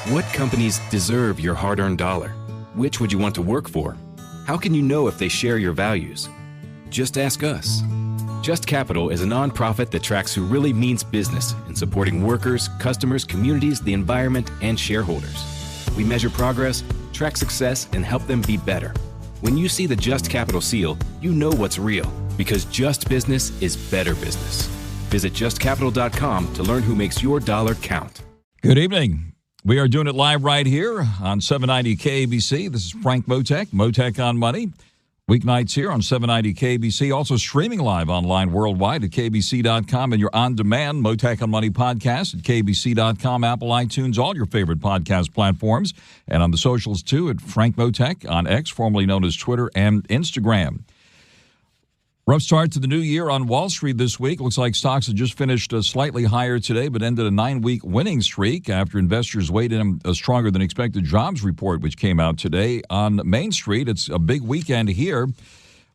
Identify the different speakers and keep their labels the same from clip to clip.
Speaker 1: What companies deserve your hard-earned dollar? Which would you want to work for? How can you know if they share your values? Just ask us. Just Capital is a nonprofit that tracks who really means business in supporting workers, customers, communities, the environment, and shareholders. We measure progress, track success, and help them be better. When you see the Just Capital seal, you know what's real, because just business is better business. Visit justcapital.com to learn who makes your dollar count.
Speaker 2: Good evening. We are doing it live right here on 790 KABC. This is Frank Mottek On Money. Weeknights here on 790 KABC. Also streaming live online worldwide at KBC.com and your on-demand Mottek On Money podcast at KBC.com, Apple, iTunes, all your favorite podcast platforms. And on the socials, too, at Frank Mottek on X, formerly known as Twitter and Instagram. Rough start to the new year on Wall Street this week. Looks like stocks have just finished slightly higher today, but ended a 9-week winning streak after investors weighed in a stronger than expected jobs report, which came out today. On Main Street, it's a big weekend here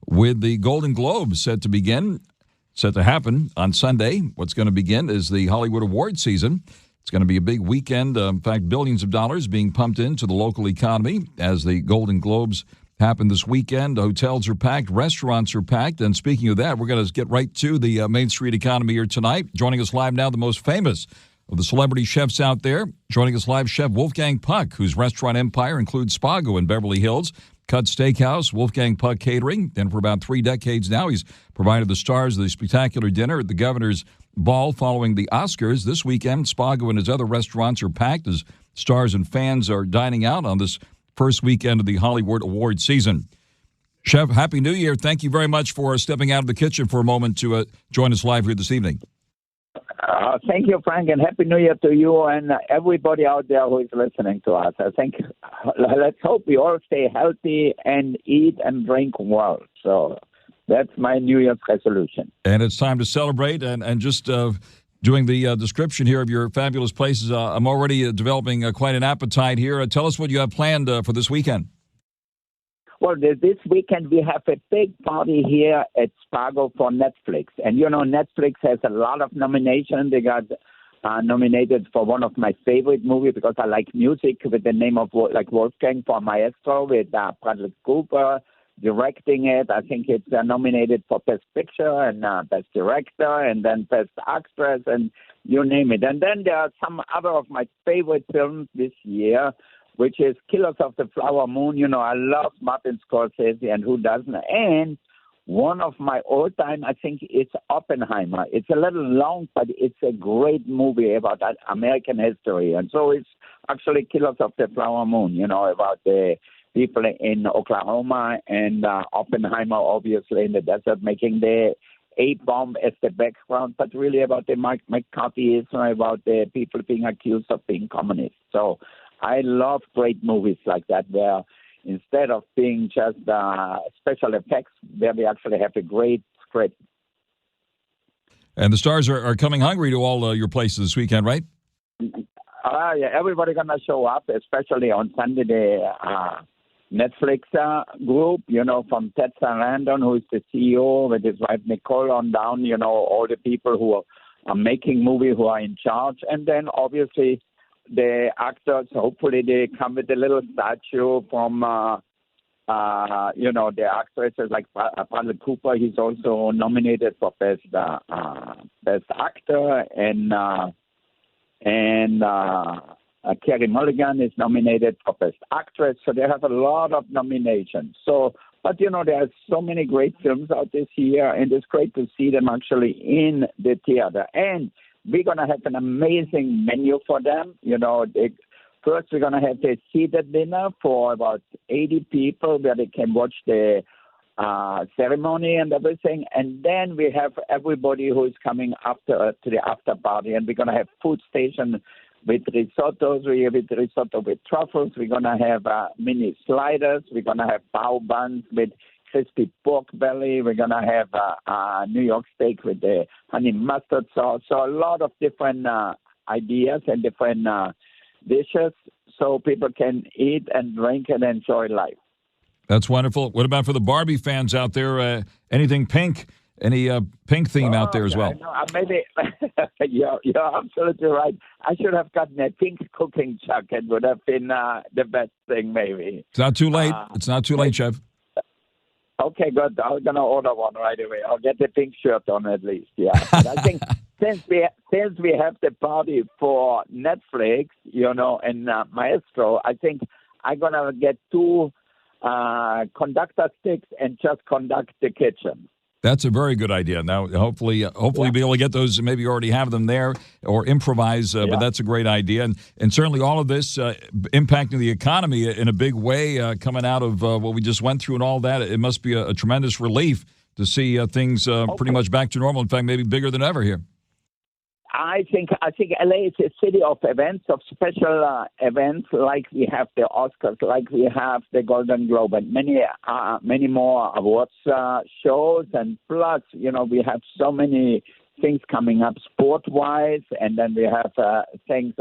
Speaker 2: with the Golden Globes set to happen on Sunday. What's going to begin is the Hollywood award season. It's going to be a big weekend. In fact, billions of dollars being pumped into the local economy as the Golden Globes happen this weekend. Hotels are packed, restaurants are packed. And speaking of that, we're going to get right to the Main Street economy here tonight. Joining us live now, the most famous of the celebrity chefs out there. Joining us live, Chef Wolfgang Puck, whose restaurant empire includes Spago in Beverly Hills, Cut Steakhouse, Wolfgang Puck Catering. And for about 3 decades now, he's provided the stars of the spectacular dinner at the Governor's Ball following the Oscars. This weekend, Spago and his other restaurants are packed as stars and fans are dining out on this first weekend of the Hollywood award season. Chef, Happy New Year. Thank you very much for stepping out of the kitchen for a moment to join us live here this evening.
Speaker 3: Thank you, Frank, and Happy New Year to you and everybody out there who is listening to us. I think let's hope we all stay healthy and eat and drink well. So that's my New Year's resolution. And
Speaker 2: it's time to celebrate and just doing the description here of your fabulous places. I'm already developing quite an appetite here. Tell us what you have planned for this weekend.
Speaker 3: Well, this weekend we have a big party here at Spago for Netflix. And, you know, Netflix has a lot of nominations. They got nominated for one of my favorite movies because I like music with the name of like Wolfgang for Maestro with Bradley Cooper directing it. I think it's nominated for Best Picture and Best Director and then Best Actress and you name it. And then there are some other of my favorite films this year, which is Killers of the Flower Moon. You know, I love Martin Scorsese, and who doesn't? And one of my all-time, I think, is Oppenheimer. It's a little long, but it's a great movie about American history. And so it's actually Killers of the Flower Moon, you know, about the people in Oklahoma and Oppenheimer, obviously, in the desert, making the A-bomb as the background, but really about the McCarthyism, about the people being accused of being communists. So I love great movies like that, where instead of being just special effects, where we actually have a great script.
Speaker 2: And the stars are coming hungry to all your places this weekend, right?
Speaker 3: Yeah, everybody's going to show up, especially on Sunday, the Netflix group, you know, from Ted Sarandon, who is the CEO, with his wife Nicole on down, you know, all the people who are making movies, who are in charge. And then, obviously, the actors, hopefully they come with a little statue from, you know, the actresses like Bradley Cooper. He's also nominated for Best Actor, and Carey Mulligan is nominated for Best Actress. So they have a lot of nominations. So, but, you know, there are so many great films out this year, and it's great to see them actually in the theater. And we're going to have an amazing menu for them. You know, first we're going to have a seated dinner for about 80 people where they can watch the ceremony and everything. And then we have everybody who is coming after to the after party. And we're going to have food station with risottos. We have risotto with truffles. We're going to have mini sliders. We're going to have bao buns with crispy pork belly. We're going to have New York steak with the honey mustard sauce. So a lot of different ideas and different dishes so people can eat and drink and enjoy life.
Speaker 2: That's wonderful. What about for the Barbie fans out there? Anything pink any pink theme out there as well.
Speaker 3: No, maybe you're absolutely right. I should have gotten a pink cooking chuck. It would have been the best thing, maybe.
Speaker 2: It's not too late. It's not too late, Chef.
Speaker 3: Okay, good. I'm gonna order one right away. I'll get the pink shirt on at least. Yeah, but I think since we have the party for Netflix, and Maestro, I think I'm gonna get 2 conductor sticks and just conduct the kitchen.
Speaker 2: That's a very good idea. Now, hopefully be able to get those. Maybe you already have them there, or improvise. But that's a great idea, and certainly all of this impacting the economy in a big way, coming out of what we just went through and all that. It must be a tremendous relief to see things pretty much back to normal. In fact, maybe bigger than ever here.
Speaker 3: I think LA is a city of events, of special events, like we have the Oscars, like we have the Golden Globe, and many more awards shows, and plus, we have so many things coming up sport-wise, and then we have things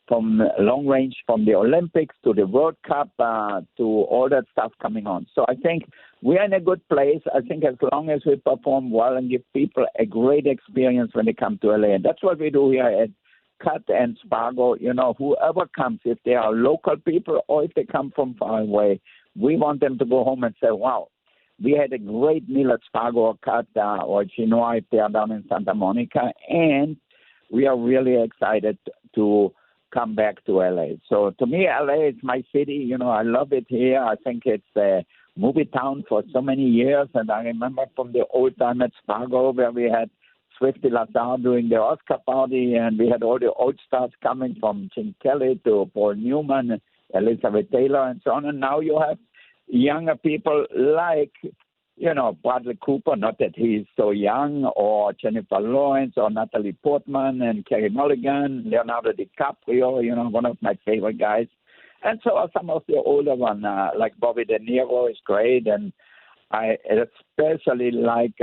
Speaker 3: from long range, from the Olympics to the World Cup to all that stuff coming on. So I think we're in a good place. I think as long as we perform well and give people a great experience when they come to LA, and that's what we do here at Cut and Spargo. Whoever comes, if they are local people or if they come from far away, we want them to go home and say, wow, we had a great meal at Spargo or Cut or Chinois if they are down in Santa Monica, and we are really excited to come back to LA. So to me, LA is my city. I love it here. I think it's a movie town for so many years. And I remember from the old time at Spargo where we had Swifty Lazar doing the Oscar party, and we had all the old stars coming from Jim Kelly to Paul Newman, Elizabeth Taylor, and so on. And now you have younger people like Bradley Cooper, not that he's so young, or Jennifer Lawrence, or Natalie Portman, and Carey Mulligan, Leonardo DiCaprio, one of my favorite guys. And so are some of the older ones, like Bobby De Niro is great, and I especially like,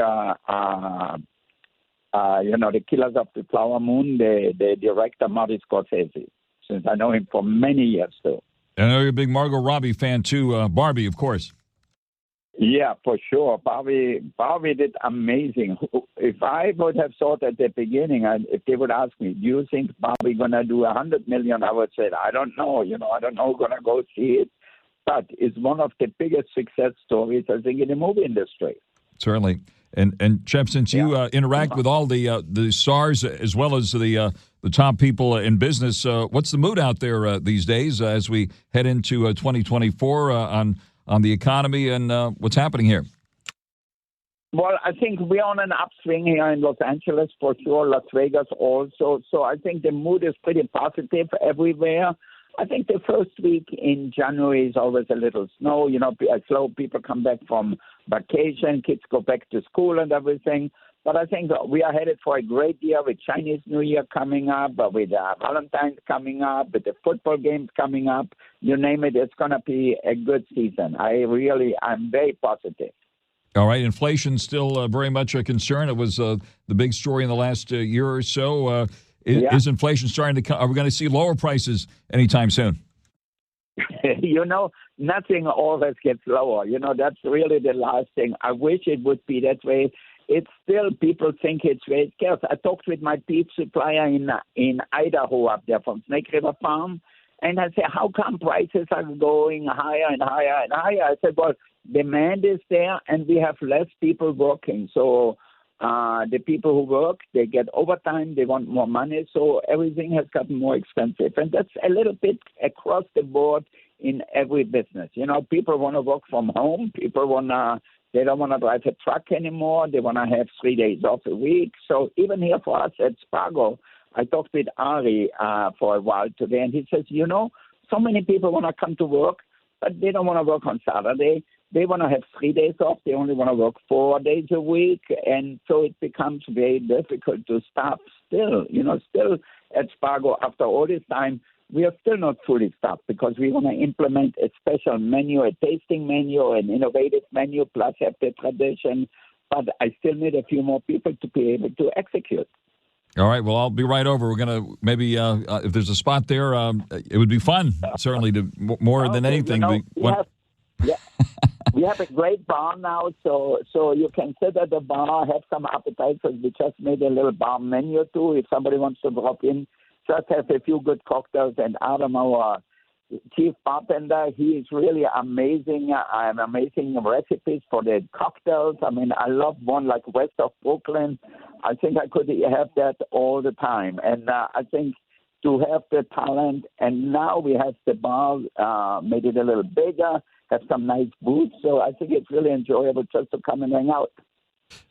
Speaker 3: The Killers of the Flower Moon, the director Marty Scorsese, since I know him for many years, too.
Speaker 2: I know you're a big Margot Robbie fan, too. Barbie, of course.
Speaker 3: Yeah, for sure. Barbie did amazing. If I would have thought at the beginning, if they would ask me, do you think Barbie going to do $100 million? I would say, I don't know. I don't know, going to go see it. But it's one of the biggest success stories, I think, in the movie industry.
Speaker 2: Certainly. And Chef, since you interact with all the stars as well as the top people in business, what's the mood out there these days as we head into 2024 on the economy and what's happening here?
Speaker 3: Well, I think we're on an upswing here in Los Angeles for sure, Las Vegas also. So I think the mood is pretty positive everywhere. I think the first week in January is always a little slow. Slow. People come back from vacation, kids go back to school and everything. But I think we are headed for a great year with Chinese New Year coming up, with Valentine's coming up, with the football games coming up. You name it, it's going to be a good season. I'm very positive.
Speaker 2: All right. Inflation still very much a concern. It was the big story in the last year or so. Is inflation starting to come? Are we going to see lower prices anytime soon?
Speaker 3: Nothing always gets lower. That's really the last thing. I wish it would be that way. It's still, people think it's very scarce. I talked with my beef supplier in Idaho up there from Snake River Farm, and I said, how come prices are going higher and higher and higher? I said, well, demand is there, and we have less people working. So the people who work, they get overtime, they want more money, so everything has gotten more expensive. And that's a little bit across the board in every business. People want to work from home. They don't want to drive a truck anymore. They want to have 3 days off a week. So even here for us at Spargo, I talked with Ari for a while today, and he says, so many people want to come to work, but they don't want to work on Saturday. They want to have 3 days off. They only want to work 4 days a week. And so it becomes very difficult to staff still. Still at Spargo, after all this time, we are still not fully staffed because we want to implement a special menu, a tasting menu, an innovative menu, plus have the tradition. But I still need a few more people to be able to execute.
Speaker 2: All right. Well, I'll be right over. We're going to maybe, if there's a spot there, it would be fun, certainly, to more than anything.
Speaker 3: We have a great bar now, so you can sit at the bar, have some appetizers. We just made a little bar menu too. If somebody wants to drop in, just have a few good cocktails. And Adam, our chief bartender, he is really amazing. Amazing recipes for the cocktails. I mean, I love one like west of Brooklyn. I think I could have that all the time. And I think to have the talent, and now we have the bar, made it a little bigger, have some nice booths. So I think it's really enjoyable just to come and hang out.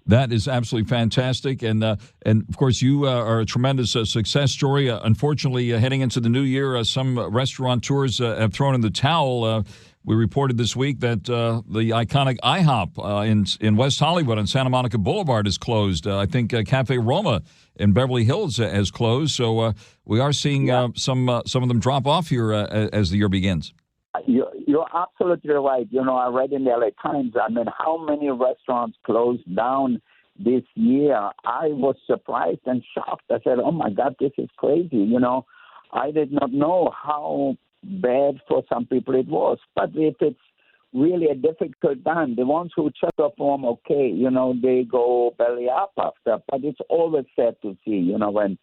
Speaker 2: That is absolutely fantastic, and of course you are a tremendous success story. Unfortunately, heading into the new year, some restaurateurs have thrown in the towel. We reported this week that the iconic IHOP in West Hollywood on Santa Monica Boulevard is closed. I think Cafe Roma in Beverly Hills has closed. So we are seeing some of them drop off here as the year begins.
Speaker 3: You're absolutely right. You know, I read in the LA Times, I mean, how many restaurants closed down this year. I was surprised and shocked. I said, oh, my God, this is crazy. You know, I did not know how bad for some people it was. But if it's really a difficult time, the ones who just perform okay, you know, they go belly up after. But it's always sad to see, you know, when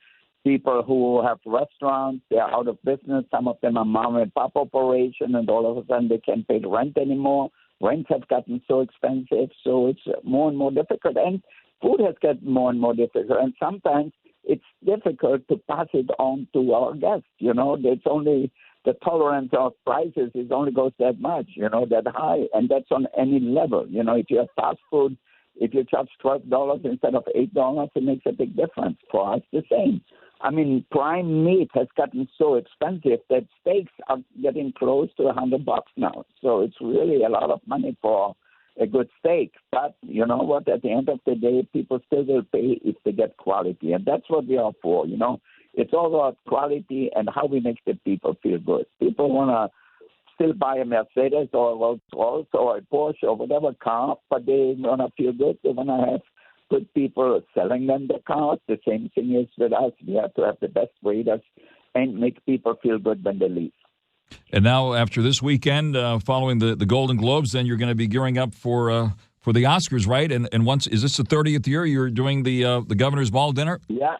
Speaker 3: people who have restaurants, they're out of business. Some of them are mom and pop operation, and all of a sudden they can't pay the rent anymore. Rents have gotten so expensive, so it's more and more difficult. And food has gotten more and more difficult. And sometimes it's difficult to pass it on to our guests. You know, it's only the tolerance of prices is only goes that much, you know, that high. And that's on any level. You know, if you have fast food, if you charge $12 instead of $8, it makes a big difference. For us, the same. I mean, prime meat has gotten so expensive that steaks are getting close to $100 now. So it's really a lot of money for a good steak. But you know what? At the end of the day, people still will pay if they get quality. And that's what we are for, you know. It's all about quality and how we make the people feel good. People want to still buy a Mercedes or a Rolls-Royce or a Porsche or whatever car, but they want to feel good. They want to have good people selling them the cars. The same thing is with us. We have to have the best waiters and make people feel good when they leave.
Speaker 2: And now, after this weekend, following the Golden Globes, then you're going to be gearing up for the Oscars, right? And once, is this the 30th year you're doing the Governor's Ball dinner?
Speaker 3: Yeah.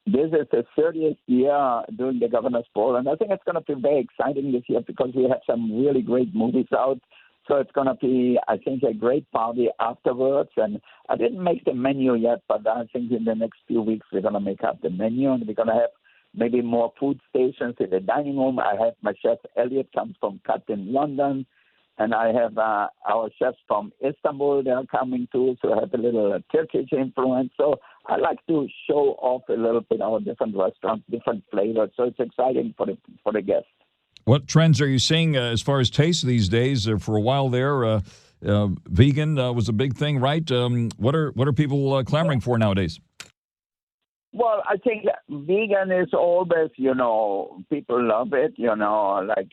Speaker 3: This is the 30th year doing the Governor's Ball, and I think it's going to be very exciting this year because we have some really great movies out. So it's going to be, I think, a great party afterwards. And I didn't make the menu yet, but I think in the next few weeks we're going to make up the menu, and we're going to have maybe more food stations in the dining room. I have my chef, Elliot, comes from Cut in London, and I have our chefs from Istanbul. They're coming too, so I have a little Turkish influence. So I like to show off a little bit our different restaurants, different flavors. So it's exciting for the guests.
Speaker 2: What trends are you seeing as far as taste these days? For a while there, vegan was a big thing, right? What are people clamoring for nowadays?
Speaker 3: Well, I think vegan is always, you know, people love it, you know, like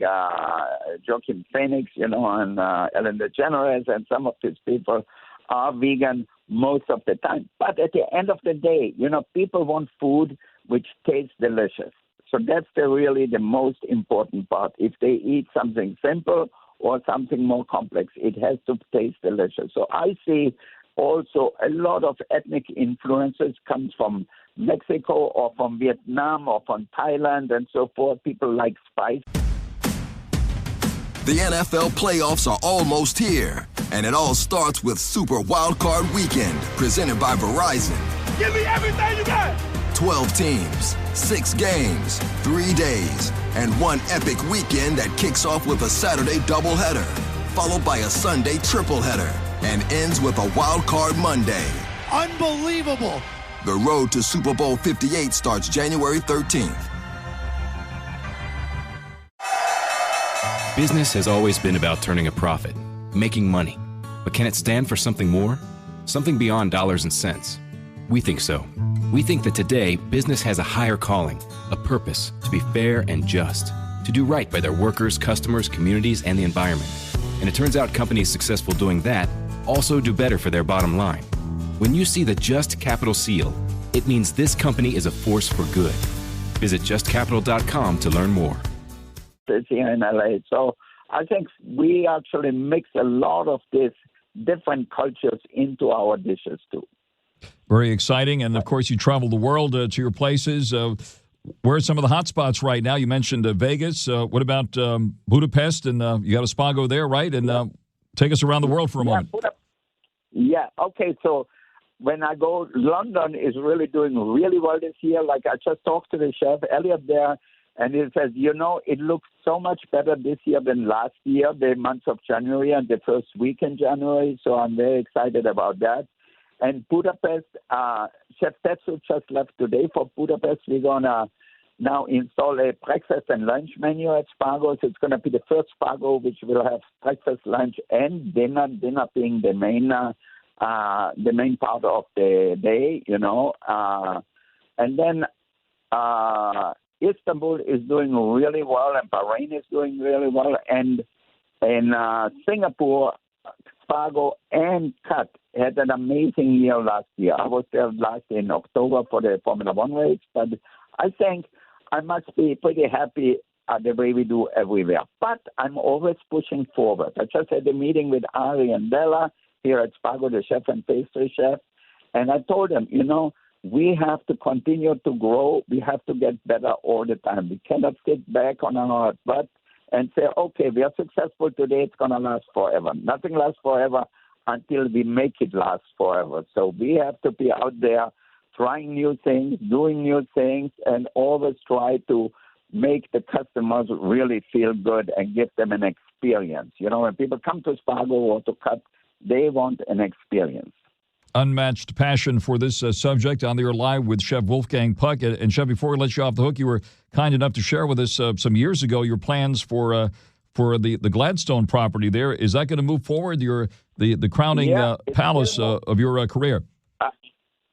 Speaker 3: Joaquin Phoenix, you know, and Ellen DeGeneres, and some of these people are vegan most of the time. But at the end of the day, you know, people want food which tastes delicious. So that's really the most important part. If they eat something simple or something more complex, it has to taste delicious. So I see also a lot of ethnic influences comes from Mexico or from Vietnam or from Thailand and so forth. People like spice.
Speaker 4: The NFL playoffs are almost here, and it all starts with Super Wildcard Weekend, presented by Verizon.
Speaker 5: Give me everything you got!
Speaker 4: 12 teams, 6 games, 3 days, and one epic weekend that kicks off with a Saturday doubleheader, followed by a Sunday tripleheader, and ends with a Wild Card Monday.
Speaker 5: Unbelievable!
Speaker 4: The road to Super Bowl 58 starts January 13th.
Speaker 1: Business has always been about turning a profit, making money. But can it stand for something more? Something beyond dollars and cents? We think so. We think that today, business has a higher calling, a purpose to be fair and just, to do right by their workers, customers, communities, and the environment. And it turns out companies successful doing that also do better for their bottom line. When you see the Just Capital seal, it means this company is a force for good. Visit justcapital.com to learn more.
Speaker 3: It's here in LA. So I think we actually mix a lot of these different cultures into our dishes too.
Speaker 2: Very exciting. And, of course, you travel the world to your places. Where are some of the hot spots right now? You mentioned Vegas. What about Budapest? And you got a Spago there, right? And take us around the world for a moment.
Speaker 3: Yeah, okay. So when I go, London is really doing really well this year. Like I just talked to the chef, Elliot, there, and he says, it looks so much better this year than last year, the month of January and the first week in January. So I'm very excited about that. And Budapest, Chef Tetsu just left today for Budapest. We're going to now install a breakfast and lunch menu at Spago. So it's going to be the first Spago which will have breakfast, lunch, and dinner. Dinner being the main part of the day, and then Istanbul is doing really well, and Bahrain is doing really well, and in Singapore, Spago and Cut had an amazing year last year. I was there last in October for the Formula One race, but I think I must be pretty happy at the way we do everywhere. But I'm always pushing forward. I just had a meeting with Ari and Bella here at Spago, the chef and pastry chef, and I told them, we have to continue to grow. We have to get better all the time. We cannot sit back on our butt and say, okay, we are successful today, it's going to last forever. Nothing lasts forever until we make it last forever. So we have to be out there trying new things, doing new things, and always try to make the customers really feel good and give them an experience. When people come to Spago or to Cut, they want an experience.
Speaker 2: Unmatched passion for this subject. On the air live with Chef Wolfgang Puck. And Chef, before we let you off the hook, you were kind enough to share with us some years ago your plans for the Gladstone property there. Is that going to move forward, the crowning palace of your career?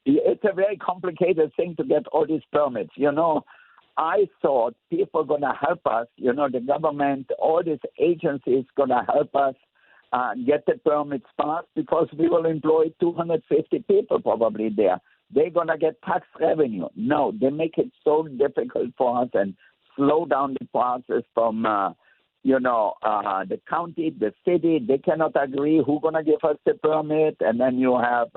Speaker 3: It's a very complicated thing to get all these permits. I thought people are going to help us, the government, all these agencies going to help us get the permits passed because we will employ 250 people probably there. They're going to get tax revenue. No, they make it so difficult for us and slow down the process from, the county, the city. They cannot agree who's going to give us the permit. And then you have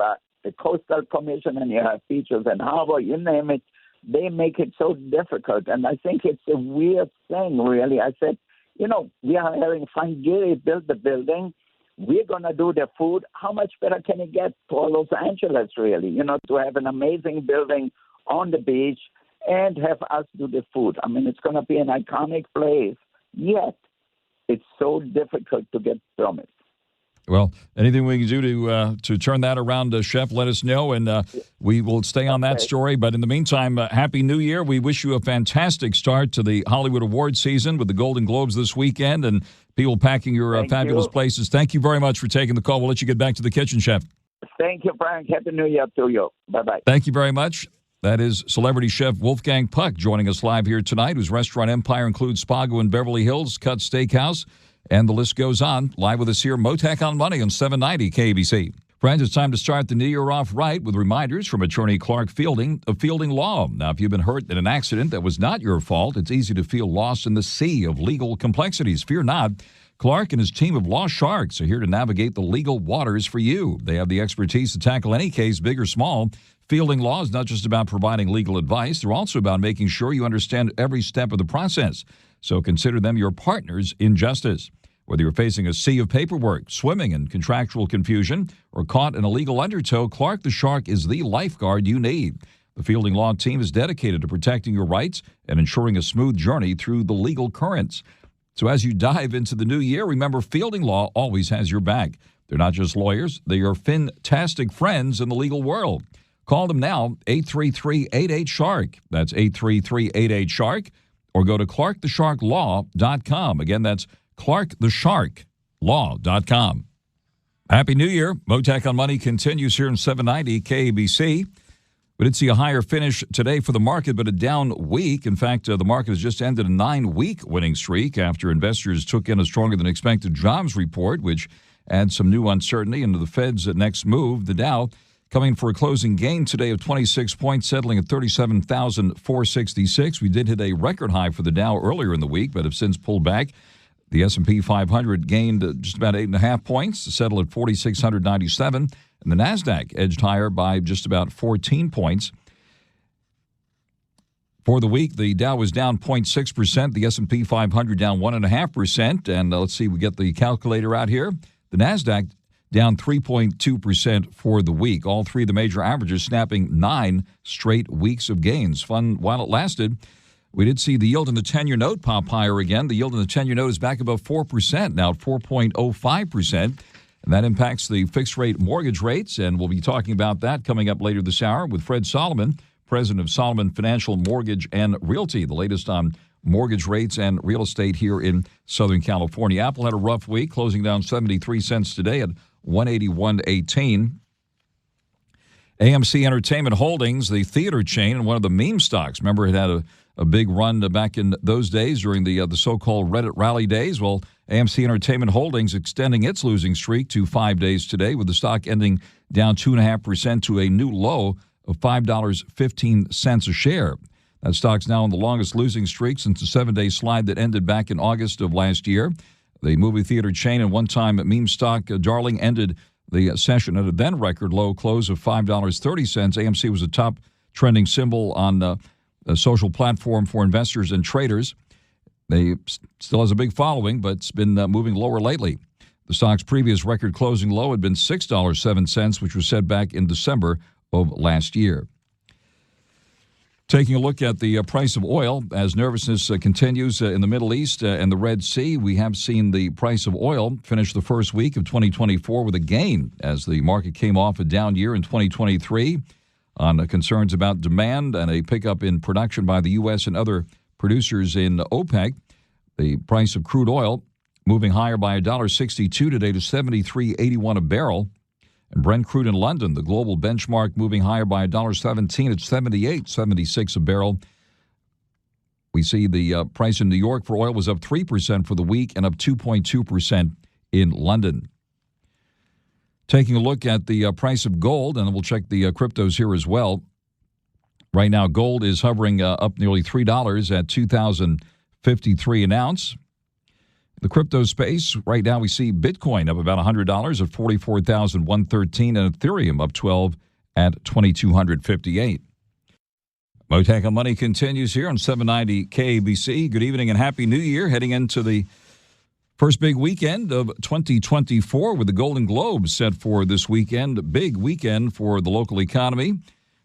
Speaker 3: the Coastal Commission and you have beaches and harbor, you name it. They make it so difficult. And I think it's a weird thing, really. I said, we are having fun. Gary built the building. We're going to do the food. How much better can it get for Los Angeles, really? To have an amazing building on the beach and have us do the food. I mean, it's going to be an iconic place, yet it's so difficult to get permits.
Speaker 2: Well, anything we can do to turn that around, Chef, let us know, and we will stay on that story. But in the meantime, Happy New Year. We wish you a fantastic start to the Hollywood Awards season with the Golden Globes this weekend and people packing your fabulous places. Thank you very much for taking the call. We'll let you get back to the kitchen, Chef.
Speaker 3: Thank you, Frank. Happy New Year to you. Bye-bye.
Speaker 2: Thank you very much. That is celebrity chef Wolfgang Puck joining us live here tonight, whose restaurant empire includes Spago in Beverly Hills, Cut Steakhouse, and the list goes on. Live with us here, Mottek On Money on 790 KBC. Friends, it's time to start the new year off right with reminders from attorney Clark Fielding of Fielding Law. Now, if you've been hurt in an accident that was not your fault, it's easy to feel lost in the sea of legal complexities. Fear not. Clark and his team of law sharks are here to navigate the legal waters for you. They have the expertise to tackle any case, big or small. Fielding Law is not just about providing legal advice. They're also about making sure you understand every step of the process. So consider them your partners in justice. Whether you're facing a sea of paperwork, swimming in contractual confusion, or caught in a legal undertow, Clark the Shark is the lifeguard you need. The Fielding Law team is dedicated to protecting your rights and ensuring a smooth journey through the legal currents. So as you dive into the new year, remember Fielding Law always has your back. They're not just lawyers, they are fantastic friends in the legal world. Call them now, 833-88-SHARK. That's 833-88-SHARK. Or go to clarkthesharklaw.com. Again, that's clarkthesharklaw.com. Happy New Year. Mottek On Money continues here in 790 KBC. We did see a higher finish today for the market, but a down week. In fact, the market has just ended a 9-week winning streak after investors took in a stronger than expected jobs report, which adds some new uncertainty into the Fed's next move. The Dow coming for a closing gain today of 26 points, settling at 37,466. We did hit a record high for the Dow earlier in the week, but have since pulled back. The S&P 500 gained just about 8.5 points to settle at 4,697, and the NASDAQ edged higher by just about 14 points. For the week, the Dow was down 0.6%, the S&P 500 down 1.5%, and let's see, we get the calculator out here. The NASDAQ down 3.2% for the week. All three of the major averages snapping 9 straight weeks of gains. Fun while it lasted. We did see the yield in the 10-year note pop higher again. The yield in the 10-year note is back above 4%, now at 4.05%. And that impacts the fixed-rate mortgage rates, and we'll be talking about that coming up later this hour with Fred Solomon, president of Solomon Financial Mortgage and Realty, the latest on mortgage rates and real estate here in Southern California. Apple had a rough week, closing down 73 cents today at 181.18. AMC Entertainment Holdings, the theater chain and one of the meme stocks. Remember, it had a big run back in those days during the so-called Reddit rally days. Well, AMC Entertainment Holdings extending its losing streak to 5 days today, with the stock ending down 2.5% to a new low of $5.15 a share. That stock's now on the longest losing streak since the 7-day slide that ended back in August of last year. The movie theater chain and one-time meme stock darling ended the session at a then record low close of $5.30. AMC was a top trending symbol on a social platform for investors and traders. They still has a big following, but it's been moving lower lately. The stock's previous record closing low had been $6.07, which was set back in December of last year. Taking a look at the price of oil, as nervousness continues in the Middle East and the Red Sea, we have seen the price of oil finish the first week of 2024 with a gain as the market came off a down year in 2023 on concerns about demand and a pickup in production by the U.S. and other producers in OPEC. The price of crude oil moving higher by $1.62 today to $73.81 a barrel. And Brent crude in London, the global benchmark, moving higher by $1.17 at $78.76 a barrel. We see the price in New York for oil was up 3% for the week and up 2.2% in London. Taking a look at the price of gold, and we'll check the cryptos here as well. Right now, gold is hovering up nearly $3 at $2,053 an ounce. The crypto space, right now we see Bitcoin up about $100 at $44,113 and Ethereum up 12 at $2,258. Mottek On Money continues here on 790 KABC. Good evening and Happy New Year. Heading into the first big weekend of 2024 with the Golden Globes set for this weekend. A big weekend for the local economy.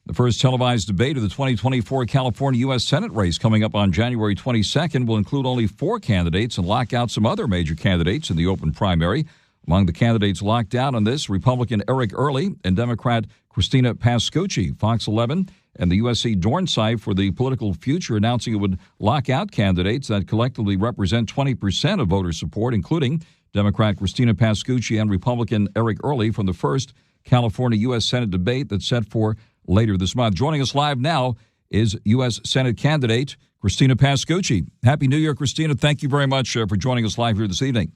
Speaker 2: The first televised debate of the 2024 California U.S. Senate race coming up on January 22nd will include only 4 candidates and lock out some other major candidates in the open primary. Among the candidates locked out on this, Republican Eric Early and Democrat CHRISTINA Pascucci. Fox 11 and the USC Dorn site for the Political Future announcing it would lock out candidates that collectively represent 20% of voter support, including Democrat CHRISTINA Pascucci and Republican Eric Early from the first California U.S. Senate debate that's set for later this month. Joining us live now is U.S. Senate candidate CHRISTINA Pascucci. Happy New Year, CHRISTINA. Thank you very much for joining us live here this evening.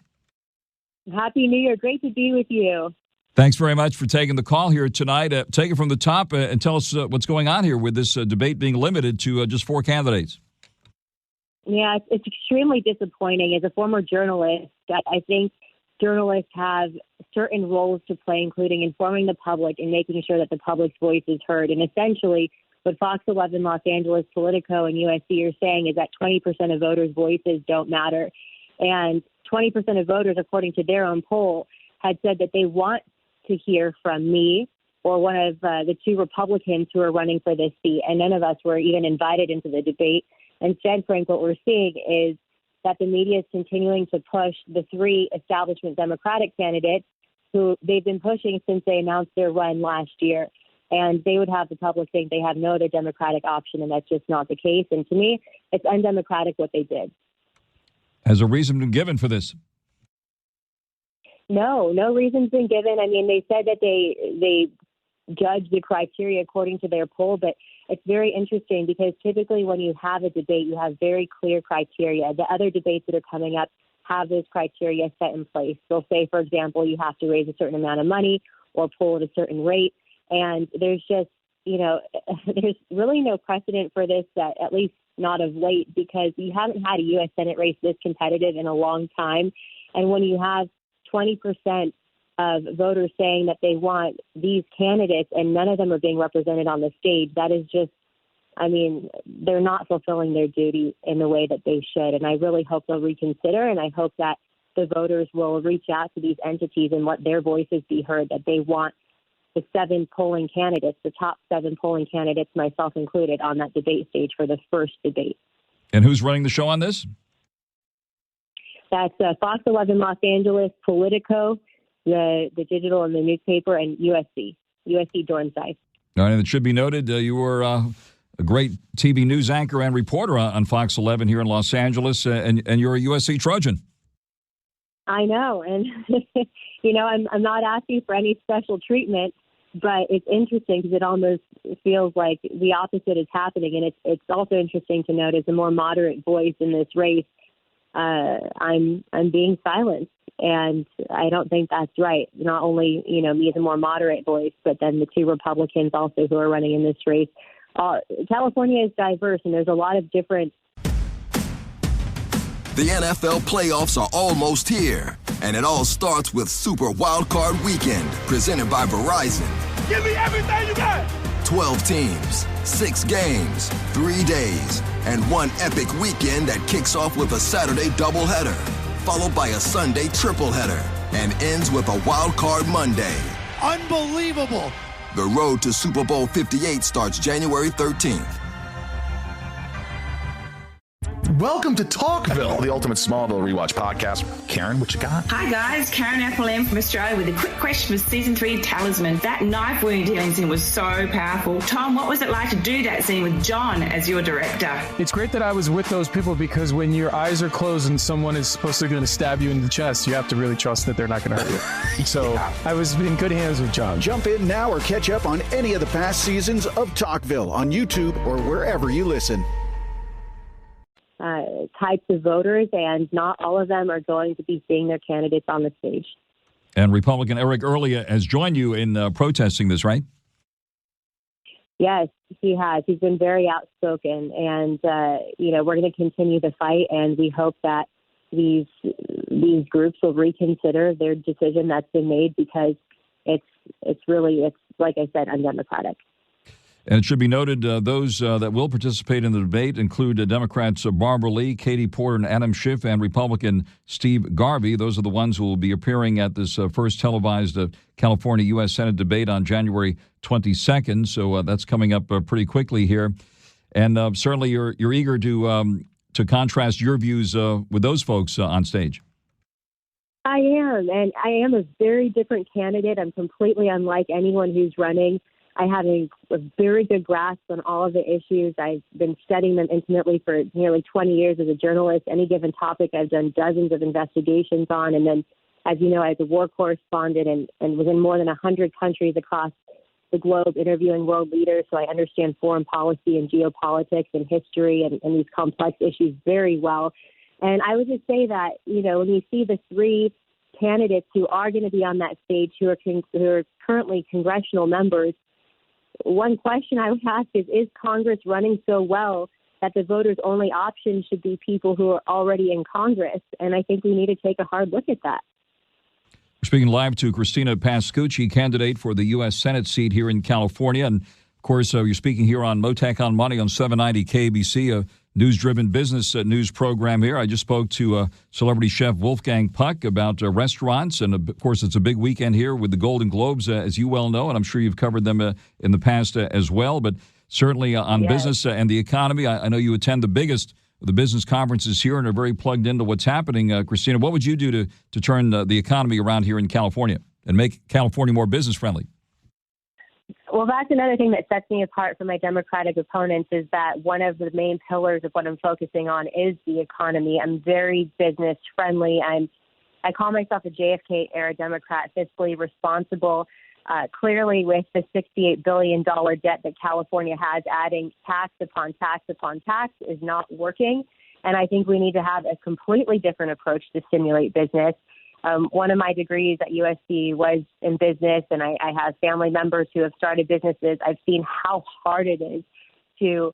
Speaker 6: Happy New Year. Great to be with you.
Speaker 2: Thanks very much for taking the call here tonight. Take it from the top and tell us what's going on here with this debate being limited to just 4 candidates.
Speaker 6: Yeah, it's extremely disappointing. As a former journalist, I think journalists have certain roles to play, including informing the public and making sure that the public's voice is heard. And essentially, what Fox 11, Los Angeles, Politico, and USC are saying is that 20% of voters' voices don't matter. And 20% of voters, according to their own poll, had said that they want to hear from me or one of the 2 Republicans who are running for this seat. And none of us were even invited into the debate. Instead, Frank, what we're seeing is that the media is continuing to push the 3 establishment Democratic candidates who they've been pushing since they announced their run last year. And they would have the public think they have no other Democratic option, and that's just not the case. And to me, it's undemocratic what they did.
Speaker 2: Has a reason been given for this?
Speaker 6: No reason's been given. I mean, they said that they judge the criteria according to their poll, but it's very interesting because typically when you have a debate, you have very clear criteria. The other debates that are coming up have those criteria set in place. They'll say, for example, you have to raise a certain amount of money or poll at a certain rate. And there's just, there's really no precedent for this, at least not of late, because you haven't had a U.S. Senate race this competitive in a long time. And when you have 20% of voters saying that they want these candidates and none of them are being represented on the stage, that is just, I mean, they're not fulfilling their duty in the way that they should. And I really hope they'll reconsider, and I hope that the voters will reach out to these entities and let their voices be heard, that they want the 7 polling candidates, the top 7 polling candidates, myself included, on that debate stage for the first debate.
Speaker 2: And who's running the show on this?
Speaker 6: That's Fox 11 Los Angeles, Politico, the digital and the newspaper, and USC Dornside.
Speaker 2: All right, and it should be noted you were a great TV news anchor and reporter on Fox 11 here in Los Angeles, and you're a USC Trojan.
Speaker 6: I know, and you know, I'm not asking for any special treatment, but it's interesting because it almost feels like the opposite is happening, and it's also interesting to note as a more moderate voice in this race, I'm being silenced, and I don't think that's right. Not only, you know, me as a more moderate voice, but then the 2 Republicans also who are running in this race. California is diverse, and there's a lot of different.
Speaker 4: The NFL playoffs are almost here, and it all starts with Super Wildcard Weekend, presented by Verizon.
Speaker 5: Give me everything you got.
Speaker 4: 12 teams, 6 games, 3 days, and one epic weekend that kicks off with a Saturday doubleheader, followed by a Sunday tripleheader, and ends with a Wildcard Monday.
Speaker 5: Unbelievable.
Speaker 4: The road to Super Bowl 58 starts January 13th.
Speaker 7: Welcome to Talkville, the ultimate Smallville rewatch podcast. Karen, what you got?
Speaker 8: Hi guys, Karen Applem from Australia with a quick question for season 3 Talisman. That knife wound healing scene was so powerful. Tom, what was it like to do that scene with John as your director?
Speaker 9: It's great that I was with those people, because when your eyes are closed and someone is supposed to going to stab you in the chest, you have to really trust that they're not going to hurt you. So I was in good hands with John.
Speaker 10: Jump in now or catch up on any of the past seasons of Talkville on YouTube or wherever you listen.
Speaker 6: Types of voters, and not all of them are going to be seeing their candidates on the stage.
Speaker 2: And Republican Eric Early has joined you in protesting this, right?
Speaker 6: Yes, he has. He's been very outspoken, and you know, we're going to continue the fight, and we hope that these groups will reconsider their decision that's been made, because it's like I said, undemocratic.
Speaker 2: And it should be noted, those that will participate in the debate include Democrats Barbara Lee, Katie Porter, and Adam Schiff, and Republican Steve Garvey. Those are the ones who will be appearing at this first televised California U.S. Senate debate on January 22nd. So that's coming up pretty quickly here. And certainly you're eager to contrast your views with those folks on stage.
Speaker 6: I am, and I am a very different candidate. I'm completely unlike anyone who's running. I have a very good grasp on all of the issues. I've been studying them intimately for nearly 20 years as a journalist. Any given topic I've done dozens of investigations on. And then, as you know, I was a war correspondent and was in more than 100 countries across the globe interviewing world leaders. So I understand foreign policy and geopolitics and history and these complex issues very well. And I would just say that, you know, when you see the 3 candidates who are going to be on that stage who are currently congressional members, one question I would ask is Congress running so well that the voters' only option should be people who are already in Congress? And I think we need to take a hard look at that.
Speaker 2: We're speaking live to CHRISTINA PASCUCCI, candidate for the U.S. Senate seat here in California. And, of course, you're speaking here on Mottek On Money on 790 KBC, a news-driven business news program here. I just spoke to celebrity chef Wolfgang Puck about restaurants, and of course it's a big weekend here with the Golden Globes, as you well know, and I'm sure you've covered them in the past as well, but certainly on business and the economy. I know you attend the biggest of the business conferences here and are very plugged into what's happening. CHRISTINA, what would you do to turn the economy around here in California and make California more business-friendly?
Speaker 6: Well, that's another thing that sets me apart from my Democratic opponents, is that one of the main pillars of what I'm focusing on is the economy. I'm very business friendly. I call myself a JFK-era Democrat, fiscally responsible. Clearly, with the $68 billion debt that California has, adding tax upon tax upon tax is not working. And I think we need to have a completely different approach to stimulate business. One of my degrees at USC was in business, and I have family members who have started businesses. I've seen how hard it is to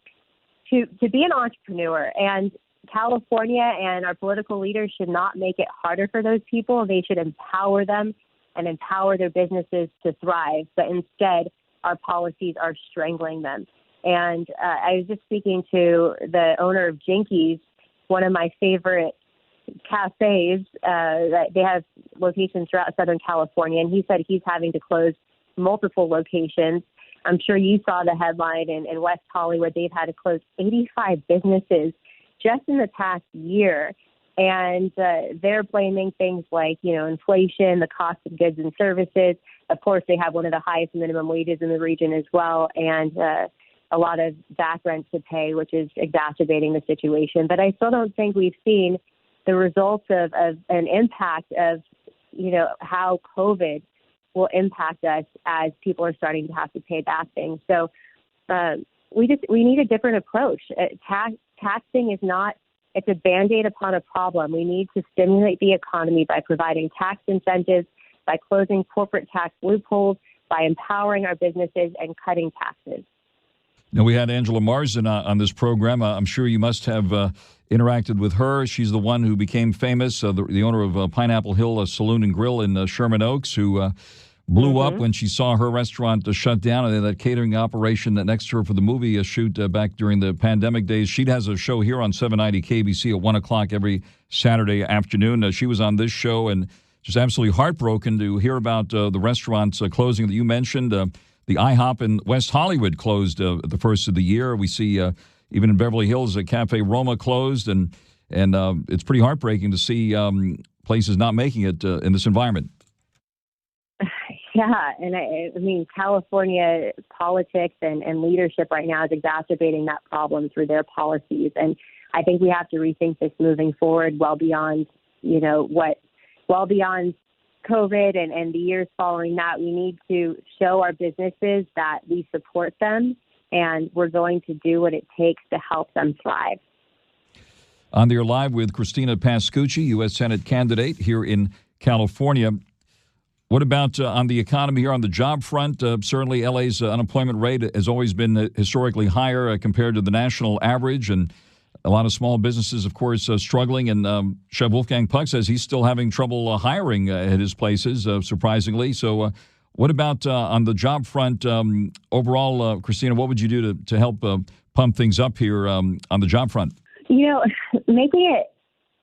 Speaker 6: to be an entrepreneur. And California and our political leaders should not make it harder for those people. They should empower them and empower their businesses to thrive. But instead, our policies are strangling them. And I was just speaking to the owner of Jinkies, one of my favorite cafes. That they have locations throughout Southern California, and he said he's having to close multiple locations. I'm sure you saw the headline in West Hollywood. They've had to close 85 businesses just in the past year. And they're blaming things like, inflation, the cost of goods and services. Of course, they have one of the highest minimum wages in the region as well, and a lot of back rent to pay, which is exacerbating the situation. But I still don't think we've seen the results of an impact of, how COVID will impact us as people are starting to have to pay back things. So we need a different approach. Taxing is not, it's a Band-Aid upon a problem. We need to stimulate the economy by providing tax incentives, by closing corporate tax loopholes, by empowering our businesses and cutting taxes.
Speaker 2: Now, we had Angela Marsden on this program. I'm sure you must have interacted with her. She's the one who became famous, the owner of Pineapple Hill Saloon and Grill in Sherman Oaks, who blew up when she saw her restaurant shut down, and that catering operation that next to her for the movie shoot back during the pandemic days. She has a show here on 790 KBC at 1 o'clock every Saturday afternoon. She was on this show and just absolutely heartbroken to hear about the restaurants closing that you mentioned. The IHOP in West Hollywood closed at the first of the year. We see even in Beverly Hills, Cafe Roma closed, and it's pretty heartbreaking to see places not making it in this environment.
Speaker 6: Yeah, and I mean, California politics and leadership right now is exacerbating that problem through their policies. And I think we have to rethink this moving forward well beyond, well beyond COVID and the years following that. We need to show our businesses that we support them and we're going to do what it takes to help them thrive.
Speaker 2: On the air live with CHRISTINA PASCUCCI, U.S. Senate candidate here in California. What about on the economy here, on the job front? Certainly, LA's unemployment rate has always been historically higher compared to the national average, and a lot of small businesses, of course, struggling. And Chef Wolfgang Puck says he's still having trouble hiring at his places, surprisingly. So what about on the job front overall, CHRISTINA, what would you do to help pump things up here on the job front?
Speaker 6: Making it,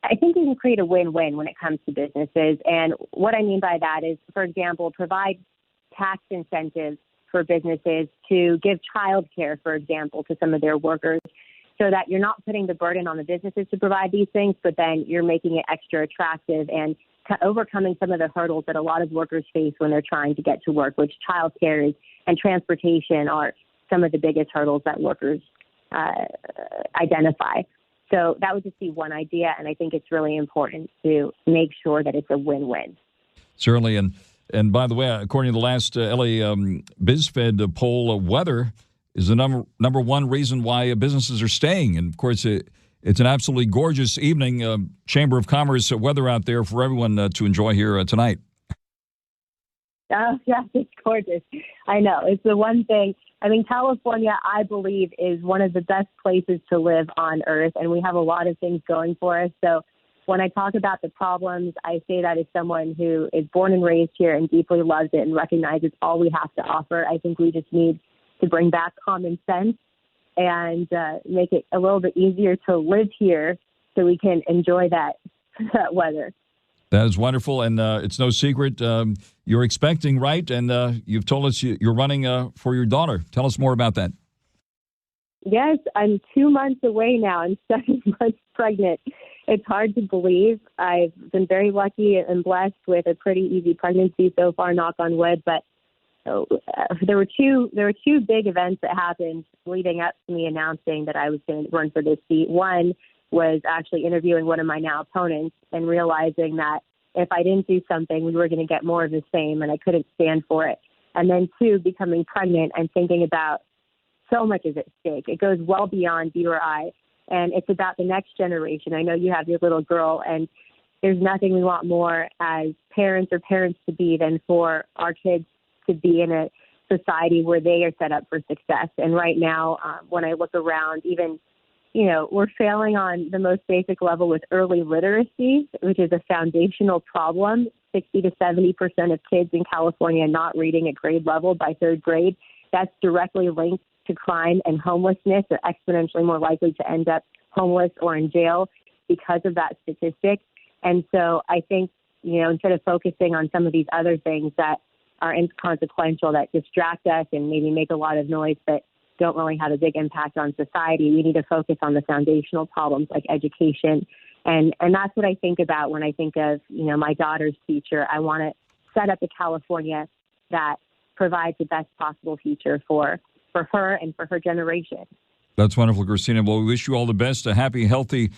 Speaker 6: I think we can create a win-win when it comes to businesses. And what I mean by that is, for example, provide tax incentives for businesses to give childcare, for example, to some of their workers, so that you're not putting the burden on the businesses to provide these things, but then you're making it extra attractive and overcoming some of the hurdles that a lot of workers face when they're trying to get to work, which childcare and transportation are some of the biggest hurdles that workers identify. So that would just be one idea, and I think it's really important to make sure that it's a win-win.
Speaker 2: Certainly, and by the way, according to the last LA BizFed poll, weather is the number one reason why businesses are staying. And, of course, it's an absolutely gorgeous evening, Chamber of Commerce weather out there for everyone to enjoy here tonight.
Speaker 6: Oh, yeah, it's gorgeous. I know. It's the one thing. I mean, California, I believe, is one of the best places to live on earth, and we have a lot of things going for us. So when I talk about the problems, I say that as someone who is born and raised here and deeply loves it and recognizes all we have to offer. I think we just need to bring back common sense and make it a little bit easier to live here so we can enjoy that weather.
Speaker 2: That is wonderful, and it's no secret you're expecting, right? And you've told us you're running for your daughter. Tell us more about that.
Speaker 6: Yes, I'm 2 months away now. I'm 7 months pregnant. It's hard to believe. I've been very lucky and blessed with a pretty easy pregnancy so far, knock on wood. But there were two big events that happened leading up to me announcing that I was going to run for this seat. One was actually interviewing one of my now opponents and realizing that if I didn't do something, we were going to get more of the same, and I couldn't stand for it. And then two, becoming pregnant and thinking about so much is at stake. It goes well beyond you or I, and it's about the next generation. I know you have your little girl, and there's nothing we want more as parents or parents-to-be than for our kids to be in a society where they are set up for success. And right now, when I look around, even we're failing on the most basic level with early literacy, which is a foundational problem. 60 to 70% of kids in California not reading at grade level by third grade. That's directly linked to crime and homelessness. They're exponentially more likely to end up homeless or in jail because of that statistic. And so I think, instead of focusing on some of these other things that are inconsequential, that distract us and maybe make a lot of noise, but don't really have a big impact on society, we need to focus on the foundational problems like education. And that's what I think about when I think of, my daughter's future. I want to set up a California that provides the best possible future for her and for her generation.
Speaker 2: That's wonderful, Christina. Well, we wish you all the best, a happy, healthy,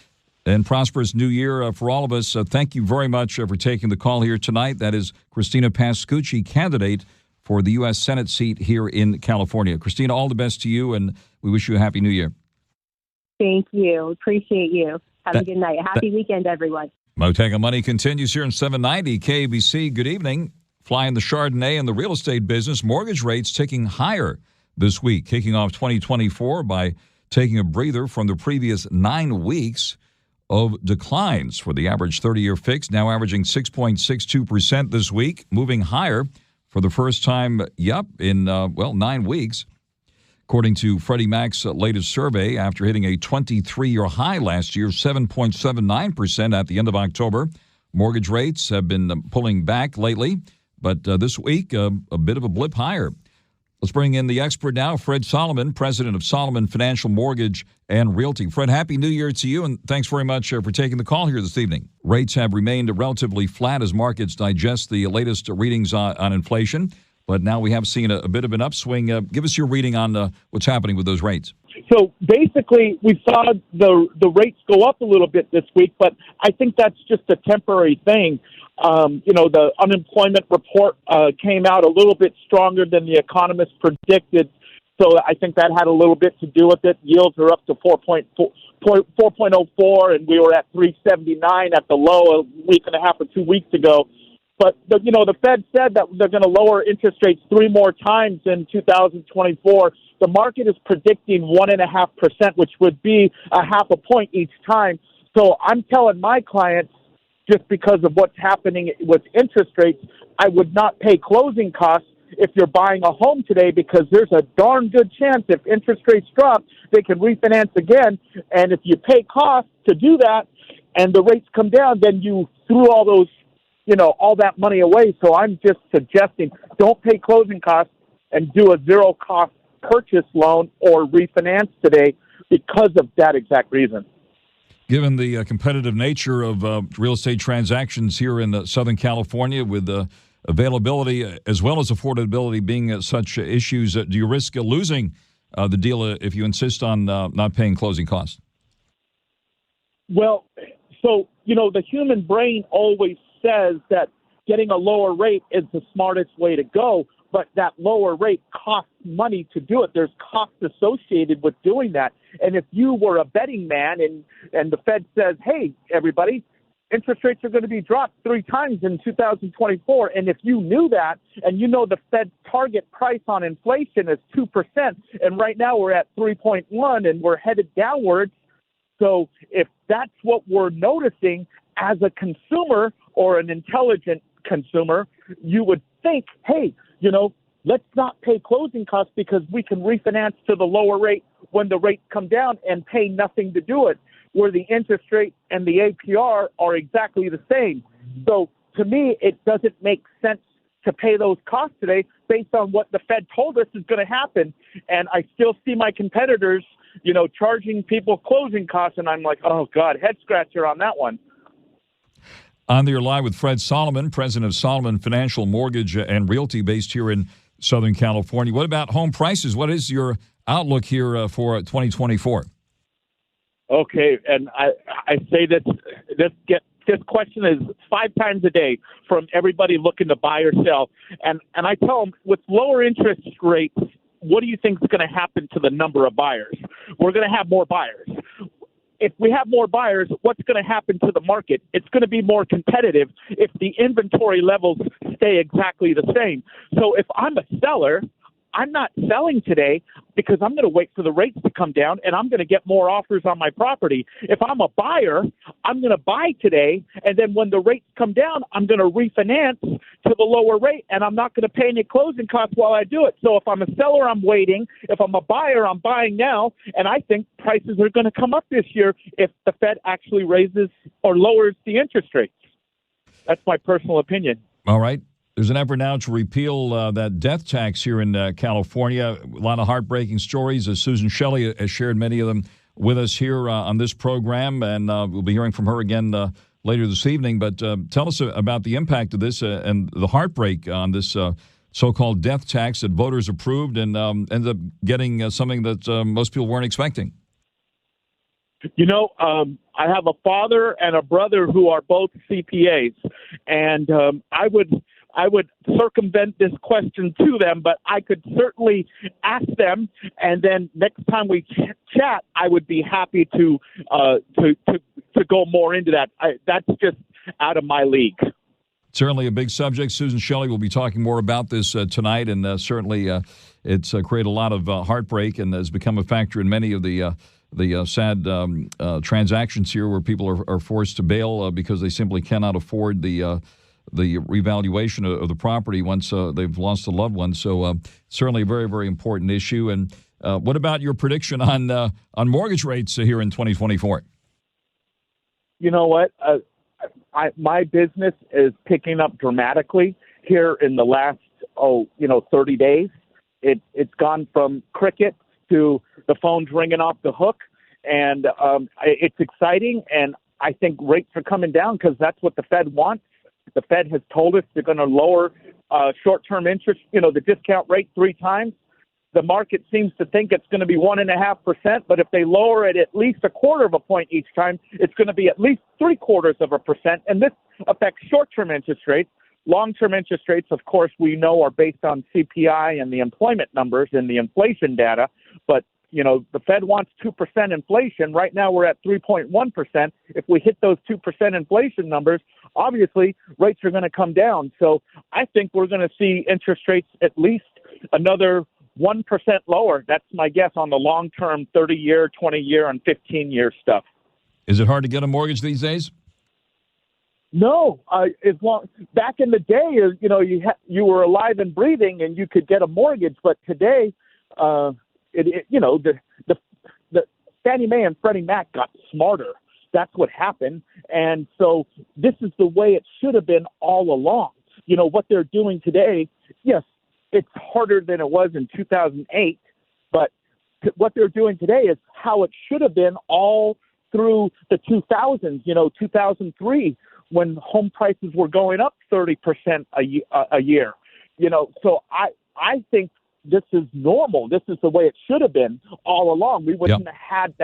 Speaker 2: and prosperous new year for all of us. Thank you very much for taking the call here tonight. That is Christina PASCUCCI, candidate for the U.S. Senate seat here in California. Christina, all the best to you, and we wish you a happy new year.
Speaker 6: Thank you. Appreciate you. Have a good night. Happy weekend, everyone.
Speaker 2: Mottek On Money continues here in 790 KBC. Good evening. Flying the Chardonnay in the real estate business, mortgage rates ticking higher this week, kicking off 2024 by taking a breather from the previous 9 weeks of declines for the average 30-year fix, now averaging 6.62% this week, moving higher for the first time, in 9 weeks. According to Freddie Mac's latest survey, after hitting a 23-year high last year, 7.79% at the end of October, mortgage rates have been pulling back lately, but this week, a bit of a blip higher. Let's bring in the expert now, Fred Solomon, president of Solomon Financial Mortgage and Realty. Fred, Happy New Year to you, and thanks very much for taking the call here this evening. Rates have remained relatively flat as markets digest the latest readings on inflation, but now we have seen a bit of an upswing. Give us your reading on what's happening with those rates.
Speaker 11: So basically, we saw the rates go up a little bit this week, but I think that's just a temporary thing. The unemployment report came out a little bit stronger than the economists predicted, so I think that had a little bit to do with it. Yields are up to 4.04, and we were at 3.79 at the low a week and a half or 2 weeks ago. But the Fed said that they're going to lower interest rates 3 more times in 2024. The market is predicting 1.5%, which would be a 0.5 point each time. So I'm telling my clients, just because of what's happening with interest rates, I would not pay closing costs if you're buying a home today, because there's a darn good chance if interest rates drop, they can refinance again. And if you pay costs to do that and the rates come down, then you threw all those, all that money away. So I'm just suggesting don't pay closing costs and do a zero-cost purchase loan or refinance today because of that exact reason.
Speaker 2: Given the competitive nature of real estate transactions here in Southern California, with availability as well as affordability being such issues, do you risk losing the deal if you insist on not paying closing costs?
Speaker 11: Well, so, the human brain always says that getting a lower rate is the smartest way to go, but that lower rate costs money to do it. There's costs associated with doing that. And if you were a betting man and the Fed says, hey, everybody, interest rates are going to be dropped 3 times in 2024, and if you knew that and the Fed's target price on inflation is 2%, and right now we're at 3.1 and we're headed downwards, so if that's what we're noticing as a consumer or an intelligent consumer, you would think, hey, let's not pay closing costs because we can refinance to the lower rate when the rates come down and pay nothing to do it, where the interest rate and the APR are exactly the same. So to me, it doesn't make sense to pay those costs today based on what the Fed told us is going to happen. And I still see my competitors, charging people closing costs, and I'm like, oh, God, head scratcher on that one.
Speaker 2: On the live with Fred Solomon, president of Solomon Financial Mortgage and Realty, based here in Southern California. What about home prices? What is your outlook here for 2024?
Speaker 11: Okay, and I say this question is 5 times a day from everybody looking to buy or sell, and I tell them, with lower interest rates, what do you think is going to happen to the number of buyers? We're going to have more buyers. If we have more buyers, what's going to happen to the market? It's going to be more competitive if the inventory levels stay exactly the same. So if I'm a seller, I'm not selling today because I'm going to wait for the rates to come down and I'm going to get more offers on my property. If I'm a buyer, I'm going to buy today, and then when the rates come down, I'm going to refinance to the lower rate, and I'm not going to pay any closing costs while I do it. So if I'm a seller, I'm waiting. If I'm a buyer, I'm buying now, and I think prices are going to come up this year if the Fed actually raises or lowers the interest rates. That's my personal opinion.
Speaker 2: All right. There's an effort now to repeal that death tax here in California. A lot of heartbreaking stories. Susan Shelley has shared many of them with us here on this program, and we'll be hearing from her again later this evening. But tell us about the impact of this and the heartbreak on this so-called death tax that voters approved and ended up getting something that most people weren't expecting.
Speaker 11: You know, I have a father and a brother who are both CPAs, and I would circumvent this question to them, but I could certainly ask them, and then next time we chat, I would be happy to go more into that. That's just out of my league.
Speaker 2: Certainly a big subject. Susan Shelley will be talking more about this tonight, and certainly it's created a lot of heartbreak and has become a factor in many of the sad transactions here where people are forced to bail because they simply cannot afford the revaluation of the property once they've lost a loved one. So certainly a very, very important issue. And what about your prediction on mortgage rates here in 2024?
Speaker 11: You know what? My business is picking up dramatically here in the last 30 days. It's gone from crickets to the phone's ringing off the hook, and it's exciting. And I think rates are coming down because that's what the Fed wants. The Fed has told us they're going to lower short-term interest, the discount rate 3 times. The market seems to think it's going to be 1.5%, but if they lower it at least 1/4 of a point each time, it's going to be at least 0.75%. And this affects short-term interest rates. Long-term interest rates, of course, we know are based on CPI and the employment numbers and the inflation data. But, the Fed wants 2% inflation. Right now we're at 3.1%. If we hit those 2% inflation numbers, obviously rates are going to come down. So I think we're going to see interest rates at least another 1% lower. That's my guess on the long-term 30-year, 20-year, and 15-year stuff.
Speaker 2: Is it hard to get a mortgage these days?
Speaker 11: No. Back in the day, you were alive and breathing and you could get a mortgage. But today, the Fannie Mae and Freddie Mac got smarter. That's what happened. And so this is the way it should have been all along. What they're doing today, yes, it's harder than it was in 2008, but what they're doing today is how it should have been all through the 2000s, 2003, when home prices were going up 30% a year. So I think this is normal. This is the way it should have been all along. We wouldn't have had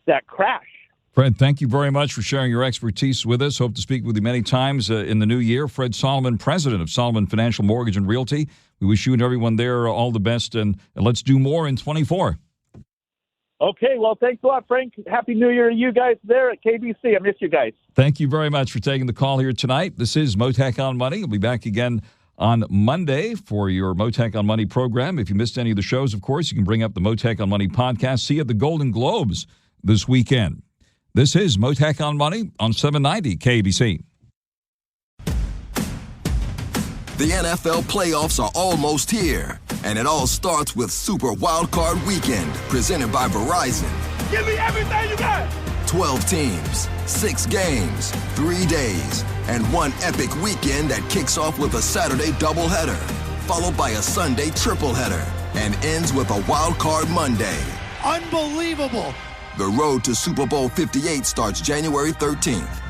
Speaker 11: that crash.
Speaker 2: Fred, thank you very much for sharing your expertise with us. Hope to speak with you many times in the new year. Fred Solomon, president of Solomon Financial Mortgage and Realty. We wish you and everyone there all the best, and let's do more in 24.
Speaker 11: Okay, well, thanks a lot, Frank. Happy New Year to you guys there at KBC. I miss you guys.
Speaker 2: Thank you very much for taking the call here tonight. This is Mottek On Money. We'll be back again on Monday for your Mottek On Money program. If you missed any of the shows, of course, you can bring up the Mottek On Money podcast. See you at the Golden Globes this weekend. This is Mottek On Money on 790 KBC.
Speaker 4: The NFL playoffs are almost here, and it all starts with Super Wildcard Weekend, presented by Verizon.
Speaker 5: Give me everything you got!
Speaker 4: 12 teams, 6 games, 3 days, and one epic weekend that kicks off with a Saturday doubleheader, followed by a Sunday tripleheader, and ends with a Wildcard Monday.
Speaker 5: Unbelievable!
Speaker 4: The road to Super Bowl 58 starts January 13th.